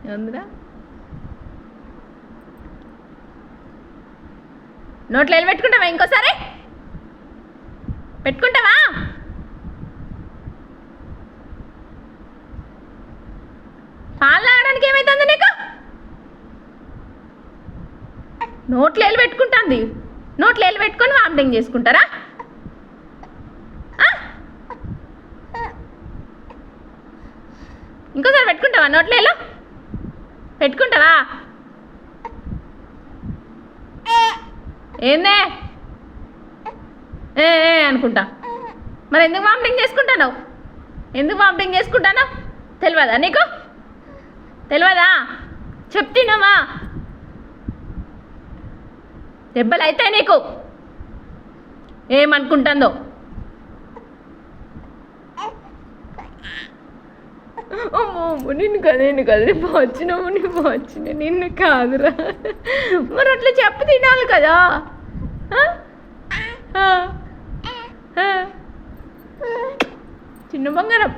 ఏముందిరా? నోట్లో వెళ్ళి పెట్టుకుంటావా? ఇంకోసారి పెట్టుకుంటావా? పాలు తాగడానికి ఏమైతుంది నీకు? నోట్లో వెళ్ళి పెట్టుకుంటుంది. నోట్లో వెళ్ళి పెట్టుకొని వామిటింగ్ చేసుకుంటారా? ఇంకోసారి పెట్టుకుంటావా? నోట్లో వెళ్ళు పెట్టుకుంటావా? ఏందే ఏ అనుకుంటా. మరి ఎందుకు వామిటింగ్ చేసుకుంటాను? ఎందుకు వామిటింగ్ చేసుకుంటాను? తెలియదా నీకు? తెలియదా? చెప్తున్నామా? దెబ్బలు అవుతాయి నీకు. ఏమనుకుంటుందో. అమ్మో నిన్ను కదా రేపు వచ్చినావు. నువ్వు వచ్చిన నిన్ను కాదురా. మరి అట్లా చెప్పు తినాలి కదా. చిన్న బంగారం.